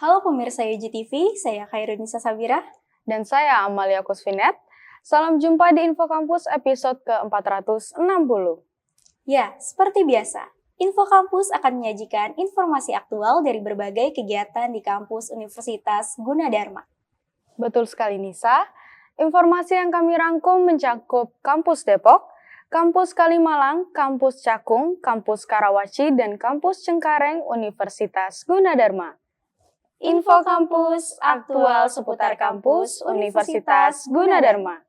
Halo pemirsa UGTV, saya Khairunisa Sabira. Dan saya Amalia Kusvinet. Salam jumpa di Info Kampus episode ke-460. Ya, seperti biasa, Info Kampus akan menyajikan informasi aktual dari berbagai kegiatan di kampus Universitas Gunadarma. Betul sekali Nisa. Informasi yang kami rangkum mencakup Kampus Depok, Kampus Kalimalang, Kampus Cakung, Kampus Karawaci, dan Kampus Cengkareng Universitas Gunadarma. Info Kampus, aktual seputar kampus Universitas Gunadarma.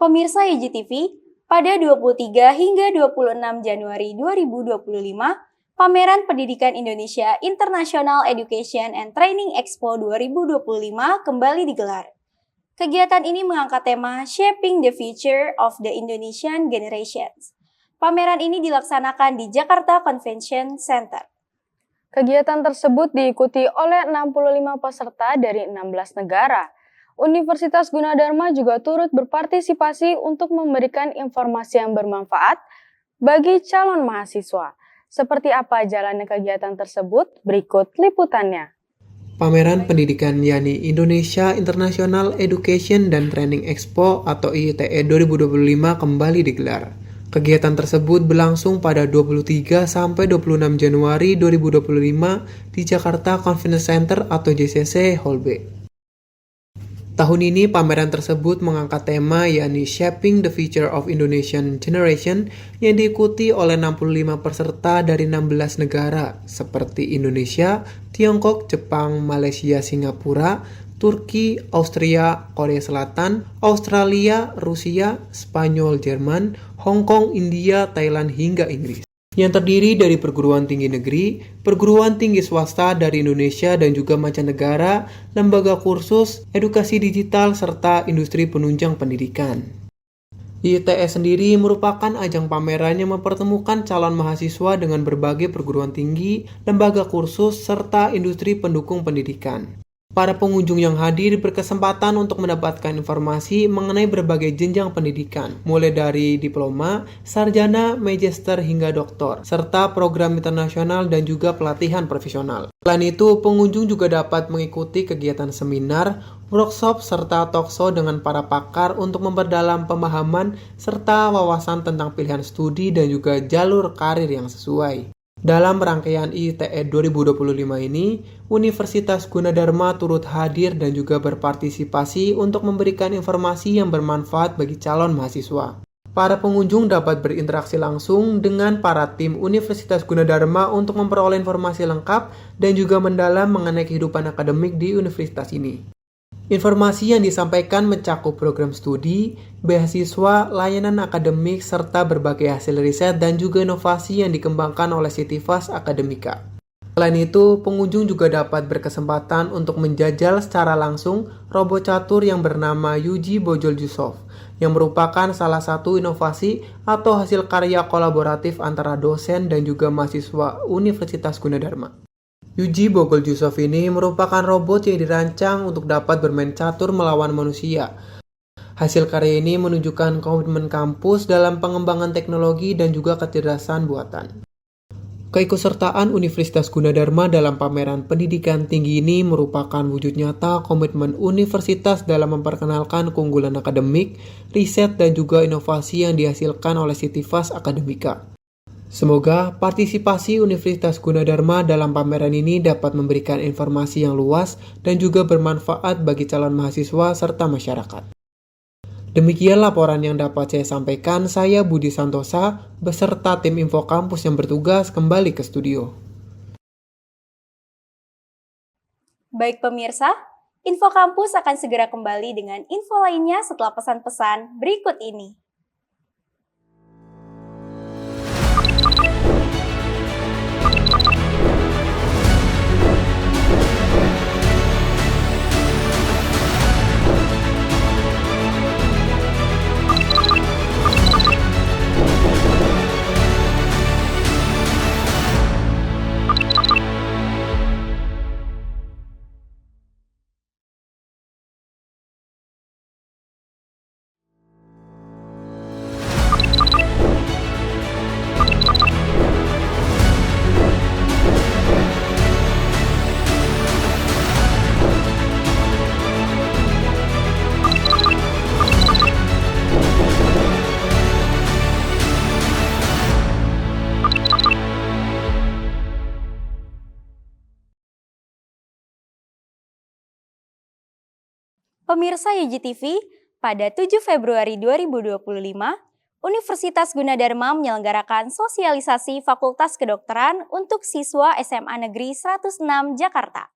Pemirsa UGTV, pada 23 hingga 26 Januari 2025, Pameran Pendidikan Indonesia International Education and Training Expo 2025 kembali digelar. Kegiatan ini mengangkat tema Shaping the Future of the Indonesian Generations. Pameran ini dilaksanakan di Jakarta Convention Center. Kegiatan tersebut diikuti oleh 65 peserta dari 16 negara. Universitas Gunadarma juga turut berpartisipasi untuk memberikan informasi yang bermanfaat bagi calon mahasiswa. Seperti apa jalannya kegiatan tersebut? Berikut liputannya. Pameran Pendidikan yakni Indonesia International Education dan Training Expo atau IITE 2025 kembali digelar. Kegiatan tersebut berlangsung pada 23 sampai 26 Januari 2025 di Jakarta Convention Center atau JCC Hall B. Tahun ini pameran tersebut mengangkat tema yakni Shaping the Future of Indonesian Generation yang diikuti oleh 65 peserta dari 16 negara seperti Indonesia, Tiongkok, Jepang, Malaysia, Singapura, Turki, Austria, Korea Selatan, Australia, Rusia, Spanyol, Jerman, Hong Kong, India, Thailand hingga Inggris. Yang terdiri dari perguruan tinggi negeri, perguruan tinggi swasta dari Indonesia dan juga mancanegara, lembaga kursus, edukasi digital, serta industri penunjang pendidikan. IITE sendiri merupakan ajang pameran yang mempertemukan calon mahasiswa dengan berbagai perguruan tinggi, lembaga kursus, serta industri pendukung pendidikan. Para pengunjung yang hadir berkesempatan untuk mendapatkan informasi mengenai berbagai jenjang pendidikan, mulai dari diploma, sarjana, magister hingga doktor, serta program internasional dan juga pelatihan profesional. Selain itu, pengunjung juga dapat mengikuti kegiatan seminar, workshop, serta talkshow dengan para pakar untuk memperdalam pemahaman serta wawasan tentang pilihan studi dan juga jalur karir yang sesuai. Dalam rangkaian IITE 2025 ini, Universitas Gunadarma turut hadir dan juga berpartisipasi untuk memberikan informasi yang bermanfaat bagi calon mahasiswa. Para pengunjung dapat berinteraksi langsung dengan para tim Universitas Gunadarma untuk memperoleh informasi lengkap dan juga mendalam mengenai kehidupan akademik di universitas ini. Informasi yang disampaikan mencakup program studi, beasiswa, layanan akademik, serta berbagai hasil riset dan juga inovasi yang dikembangkan oleh Sitifas Akademika. Selain itu, pengunjung juga dapat berkesempatan untuk menjajal secara langsung robot catur yang bernama Yuji Bojol Yusuf, yang merupakan salah satu inovasi atau hasil karya kolaboratif antara dosen dan juga mahasiswa Universitas Gunadarma. Yuji Bogol Yusuf ini merupakan robot yang dirancang untuk dapat bermain catur melawan manusia. Hasil karya ini menunjukkan komitmen kampus dalam pengembangan teknologi dan juga kecerdasan buatan. Keikutsertaan Universitas Gunadarma dalam pameran pendidikan tinggi ini merupakan wujud nyata komitmen universitas dalam memperkenalkan keunggulan akademik, riset, dan juga inovasi yang dihasilkan oleh Sitifas Akademika. Semoga partisipasi Universitas Gunadarma dalam pameran ini dapat memberikan informasi yang luas dan juga bermanfaat bagi calon mahasiswa serta masyarakat. Demikian laporan yang dapat saya sampaikan. Saya Budi Santosa beserta tim Info Kampus yang bertugas kembali ke studio. Baik pemirsa, Info Kampus akan segera kembali dengan info lainnya setelah pesan-pesan berikut ini. Pemirsa YGTV, pada 7 Februari 2025, Universitas Gunadarma menyelenggarakan sosialisasi Fakultas Kedokteran untuk siswa SMA Negeri 106 Jakarta.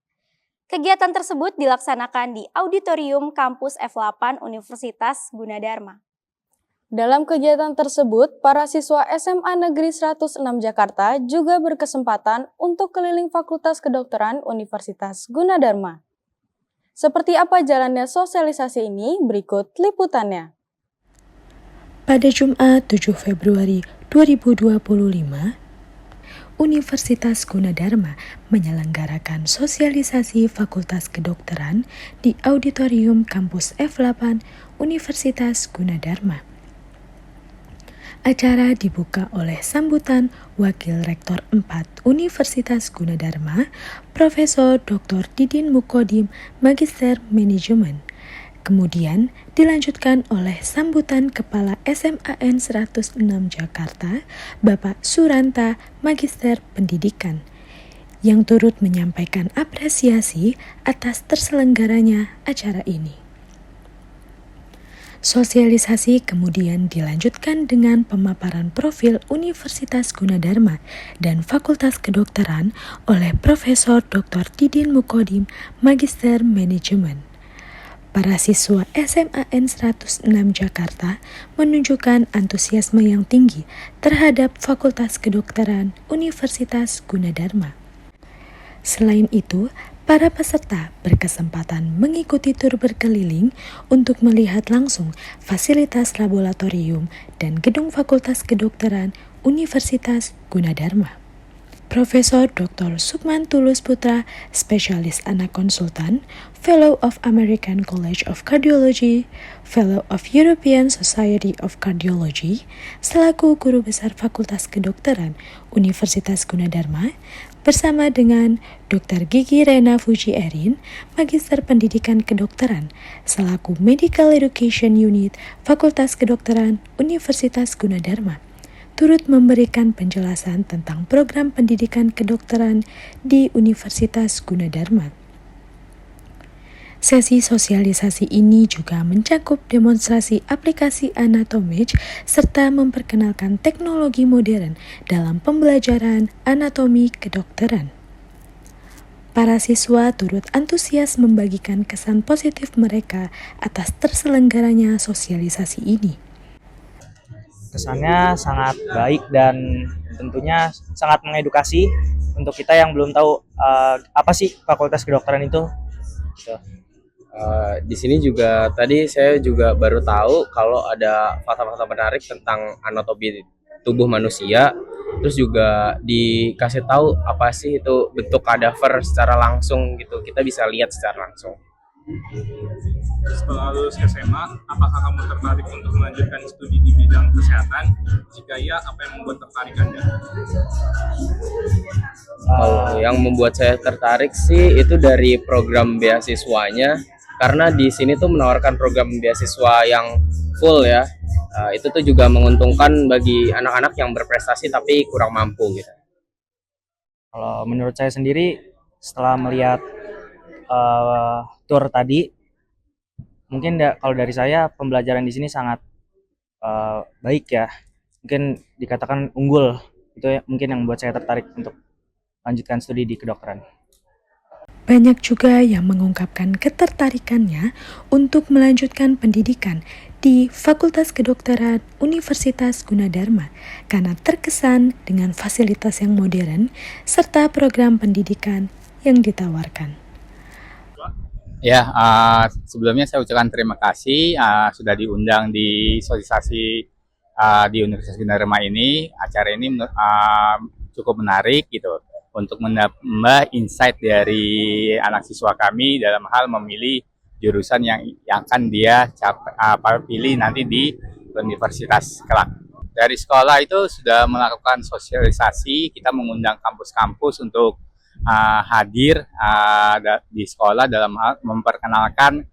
Kegiatan tersebut dilaksanakan di Auditorium Kampus F8 Universitas Gunadarma. Dalam kegiatan tersebut, para siswa SMA Negeri 106 Jakarta juga berkesempatan untuk keliling Fakultas Kedokteran Universitas Gunadarma. Seperti apa jalannya sosialisasi ini? Berikut liputannya. Pada Jumat 7 Februari 2025, Universitas Gunadarma menyelenggarakan sosialisasi Fakultas Kedokteran di Auditorium Kampus F8 Universitas Gunadarma. Acara dibuka oleh sambutan Wakil Rektor 4 Universitas Gunadarma, Profesor Dr. Didin Mukodim, Magister Manajemen. Kemudian dilanjutkan oleh sambutan Kepala SMAN 106 Jakarta, Bapak Suranta, Magister Pendidikan, yang turut menyampaikan apresiasi atas terselenggaranya acara ini. Sosialisasi kemudian dilanjutkan dengan pemaparan profil Universitas Gunadarma dan Fakultas Kedokteran oleh Profesor Dr. Didin Mukodim, Magister Manajemen. Para siswa SMAN 106 Jakarta menunjukkan antusiasme yang tinggi terhadap Fakultas Kedokteran Universitas Gunadarma. Selain itu, para peserta berkesempatan mengikuti tur berkeliling untuk melihat langsung fasilitas laboratorium dan gedung Fakultas Kedokteran Universitas Gunadarma. Profesor Dr. Sukman Tulus Putra, Spesialis Anak Konsultan, Fellow of American College of Cardiology, Fellow of European Society of Cardiology, selaku Guru Besar Fakultas Kedokteran Universitas Gunadarma, bersama dengan Dr. Gigi Rena Fuji Erin, Magister Pendidikan Kedokteran, selaku Medical Education Unit Fakultas Kedokteran Universitas Gunadarma, turut memberikan penjelasan tentang program pendidikan kedokteran di Universitas Gunadarma. Sesi sosialisasi ini juga mencakup demonstrasi aplikasi anatomik serta memperkenalkan teknologi modern dalam pembelajaran anatomi kedokteran. Para siswa turut antusias membagikan kesan positif mereka atas terselenggaranya sosialisasi ini. Kesannya sangat baik dan tentunya sangat mengedukasi untuk kita yang belum tahu apa sih Fakultas Kedokteran itu. Gitu. Di sini juga tadi saya juga baru tahu kalau ada fakta-fakta menarik tentang anatomi tubuh manusia. Terus juga dikasih tahu apa sih itu bentuk kadaver secara langsung gitu. Kita bisa lihat secara langsung. Setelah lulus SMA, apakah kamu tertarik untuk melanjutkan studi di bidang kesehatan? Jika iya, apa yang membuat tertarik Anda? Kalau yang membuat saya tertarik sih itu dari program beasiswanya, karena di sini tuh menawarkan program beasiswa yang full ya. Itu tuh juga menguntungkan bagi anak-anak yang berprestasi tapi kurang mampu gitu. Kalau menurut saya sendiri, setelah melihat tur tadi, mungkin kalau dari saya pembelajaran di sini sangat baik ya. Mungkin dikatakan unggul. Itu mungkin yang membuat saya tertarik untuk lanjutkan studi di kedokteran. Banyak juga yang mengungkapkan ketertarikannya untuk melanjutkan pendidikan di Fakultas Kedokteran Universitas Gunadarma karena terkesan dengan fasilitas yang modern serta program pendidikan yang ditawarkan. Ya, sebelumnya saya ucapkan terima kasih sudah diundang di sosialisasi di Universitas Gunadarma ini. Acara ini cukup menarik gitu untuk menambah insight dari anak siswa kami dalam hal memilih jurusan yang akan dia pilih nanti di universitas kelak. Dari sekolah itu sudah melakukan sosialisasi, kita mengundang kampus-kampus untuk hadir di sekolah dalam hal memperkenalkan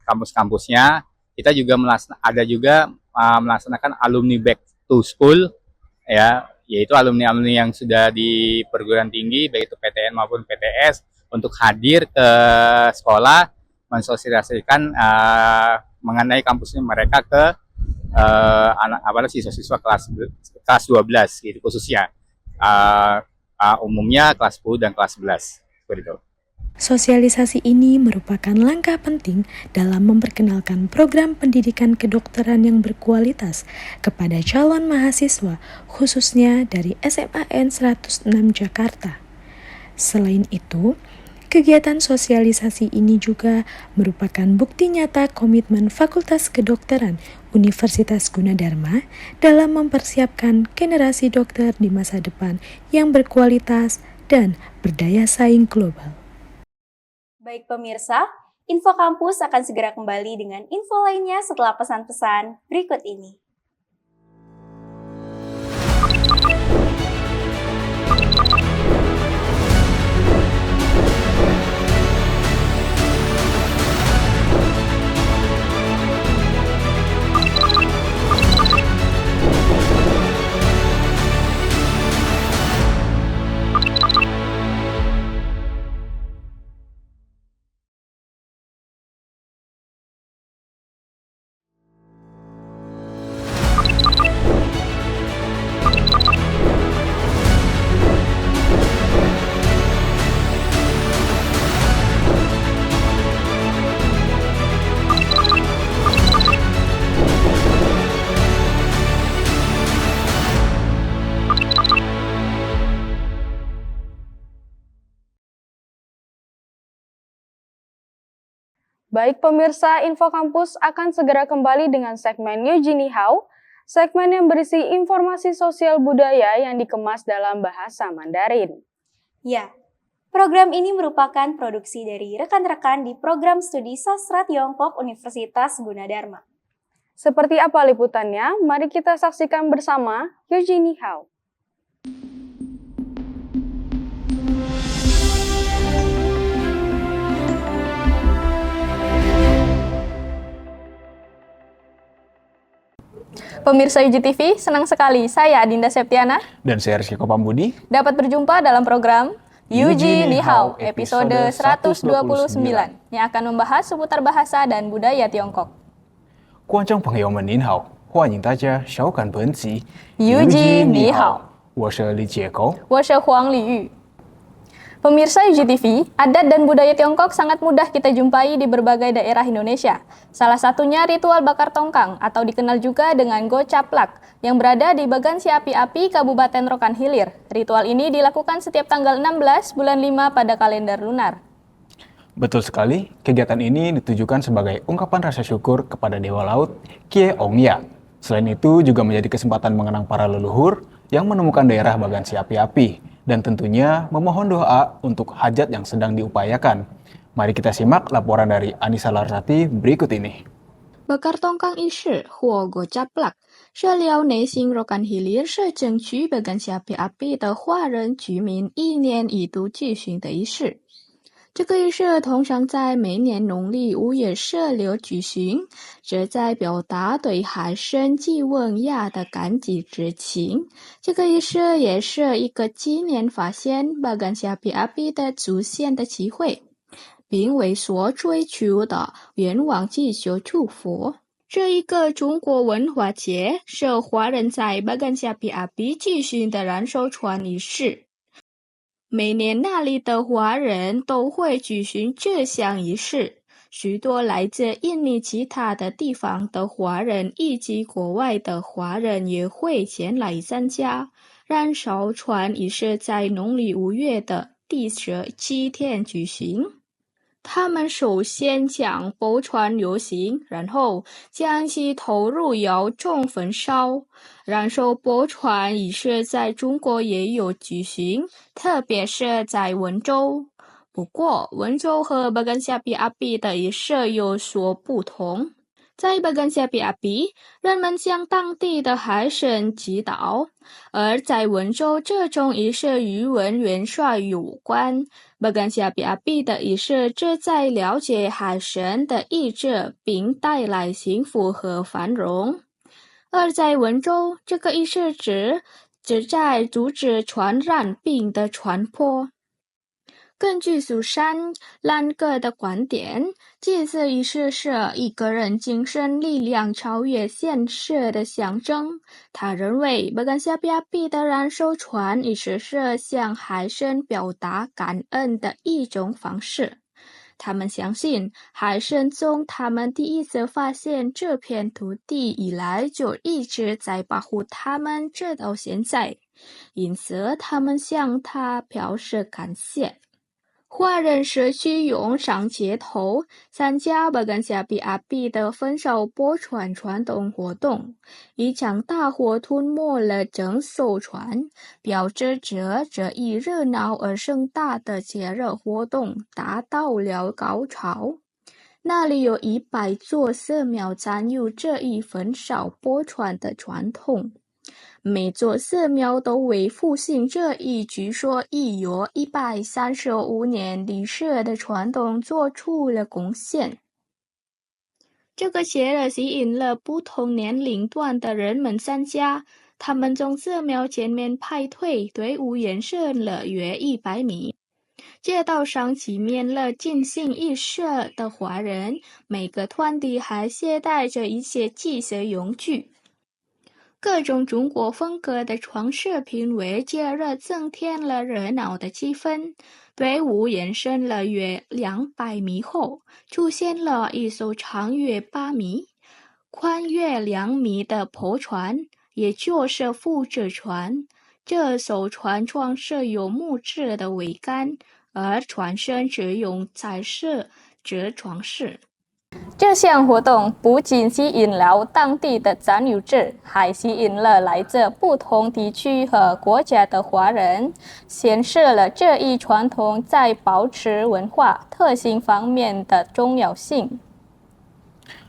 kampus-kampusnya. Kita juga melaksanakan alumni back to school ya, yaitu alumni-alumni yang sudah di perguruan tinggi baik itu PTN maupun PTS untuk hadir ke sekolah mensosialisasikan mengenai kampusnya mereka ke siswa-siswa kelas 12 gitu khususnya. Umumnya kelas 10 dan kelas 11 seperti itu. Sosialisasi ini merupakan langkah penting dalam memperkenalkan program pendidikan kedokteran yang berkualitas kepada calon mahasiswa, khususnya dari SMAN 106 Jakarta. Selain itu, kegiatan sosialisasi ini juga merupakan bukti nyata komitmen Fakultas Kedokteran Universitas Gunadarma dalam mempersiapkan generasi dokter di masa depan yang berkualitas dan berdaya saing global. Baik pemirsa, Info Kampus akan segera kembali dengan info lainnya setelah pesan-pesan berikut ini. Baik pemirsa, Info Kampus akan segera kembali dengan segmen Eugenie How, segmen yang berisi informasi sosial budaya yang dikemas dalam bahasa Mandarin. Ya, program ini merupakan produksi dari rekan-rekan di Program Studi Sastra Tiongkok Universitas Gunadarma. Seperti apa liputannya? Mari kita saksikan bersama Eugenie How. Pemirsa UGTV, senang sekali saya Adinda Septiana dan saya Rizky Kopambudi dapat berjumpa dalam program Eugenie How episode 129 yang akan membahas seputar bahasa dan budaya Tiongkok. 观众朋友们您好，欢迎大家收看本集 Eugenie How， 我是李杰狗， 我是黄李玉。 Pemirsa UGTV, adat dan budaya Tiongkok sangat mudah kita jumpai di berbagai daerah Indonesia. Salah satunya ritual bakar tongkang atau dikenal juga dengan Gocaplak yang berada di Bagan Si Api-Api, Kabupaten Rokan Hilir. Ritual ini dilakukan setiap tanggal 16 bulan 5 pada kalender lunar. Betul sekali, kegiatan ini ditujukan sebagai ungkapan rasa syukur kepada Dewa Laut, Kie Ongya. Selain itu juga menjadi kesempatan mengenang para leluhur yang menemukan daerah Bagan Si Api-Api. Dan tentunya memohon doa untuk hajat yang sedang diupayakan. Mari kita simak laporan dari Anissa Larsati berikut ini. Bakar tongkang 仪式或Gocaplak是辽宁新若干西里市政区Bagan Si Api-Api的华人居民一年一度举行的仪式。这个仪式通常在每年农历5月16举行，旨在表达对海参祭文亚的感激之情。这个仪式也是一个纪念发现Bagan Si Api-Api的祖先的机会，并为所追求的愿望祈求祝福。这一个中国文化节是华人在Bagan Si Api-Api举行的燃烧船仪式。每年那里的华人都会举行这项仪式，许多来自印尼其他的地方的华人以及国外的华人也会前来参加。燃烧船仪式在农历5月的第17天举行。他们首先将包船游行，然后将其投入窑中焚烧。燃烧包船仪式在中国也有举行，特别是在温州。不过，温州和Bagan Si Api-Api的仪式有所不同。在Bagan Si Api-Api，人们将当地的海参击倒，而在温州，这种仪式与文元帅有关。Bagan Si Api-Api的仪式旨在了解海参的意志，并带来幸福和繁荣。而在温州，这个仪式旨在阻止传染病的传播。根据苏珊·兰格的观点，祭祀仪式是一个人精神力量超越现实的象征。他认为，Bagansi api的燃烧船仪式是向海神表达感恩的一种方式。他们相信，海神从他们第一次发现这片土地以来就一直在保护他们，直到现在。因此，他们向他表示感谢。华人社区涌上街头，参加Bagansi api的焚烧驳船传统活动。一场大火吞没了整艘船，标志着这一热闹而盛大的节日活动达到了高潮。那里有100座寺庙参与这一焚烧驳船的传统。每座寺庙都为复兴这一据说已有135年历史的传统做出了贡献。这个节日吸引了不同年龄段的人们参加，他们从寺庙前面排队，队伍延伸了约100米。街道上挤满了进行仪式的华人，每个团体还携带着一些祭祀用具。各种中国风格的装饰品为节日增添了热闹的气氛。队伍延伸了约200米后，出现了一艘长约8米、宽约2米的驳船，也就是复制船。这艘船装饰有木质的桅杆，而船身只用彩色纸装饰。这项活动不仅吸引了当地的参与者，还吸引了来自不同地区和国家的华人，显示了这一传统在保持文化特性方面的重要性。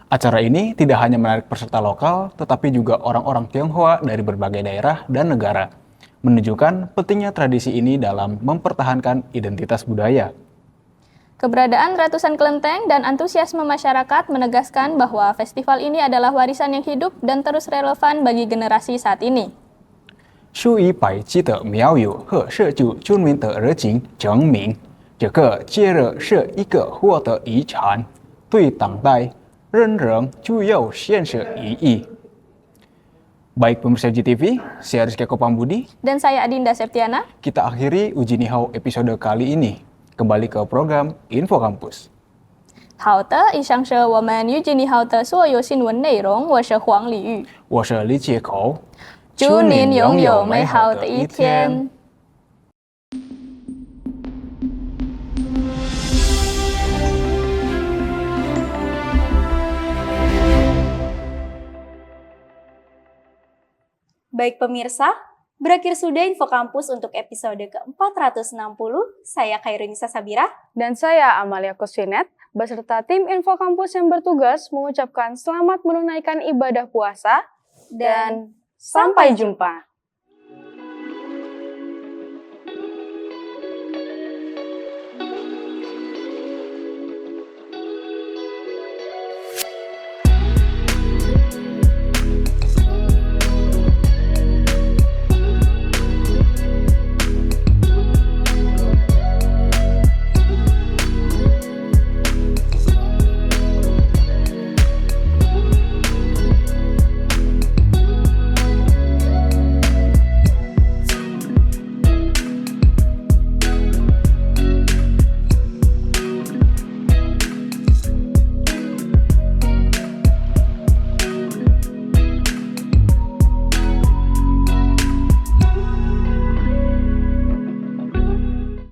Acara ini tidak hanya menarik peserta lokal, tetapi juga orang-orang Tionghoa dari berbagai daerah dan negara, menunjukkan pentingnya tradisi ini dalam mempertahankan identitas budaya. Keberadaan ratusan kelenteng dan antusiasme masyarakat menegaskan bahwa festival ini adalah warisan yang hidup dan terus relevan bagi generasi saat ini. 数以百计的庙友和社区居民的热情证明，这个节日是一个活的遗产，对当代仍然具有现实意义。Baik pemirsa GTV, saya Rizky Kopambudi. Dan saya Adinda Septiana. Kita akhiri Uji Nihao episode kali ini. Kembali ke program Info Kampus。好的，以上是我们预计你好的所有新闻内容。我是黄礼玉，我是李杰口。祝您拥有美好的一天。Baik pemirsa, berakhir sudah Info Kampus untuk episode ke-460. Saya Khairunisa Sabira. Dan saya Amalia Kusvinet, beserta tim Info Kampus yang bertugas mengucapkan selamat menunaikan ibadah puasa dan sampai jumpa.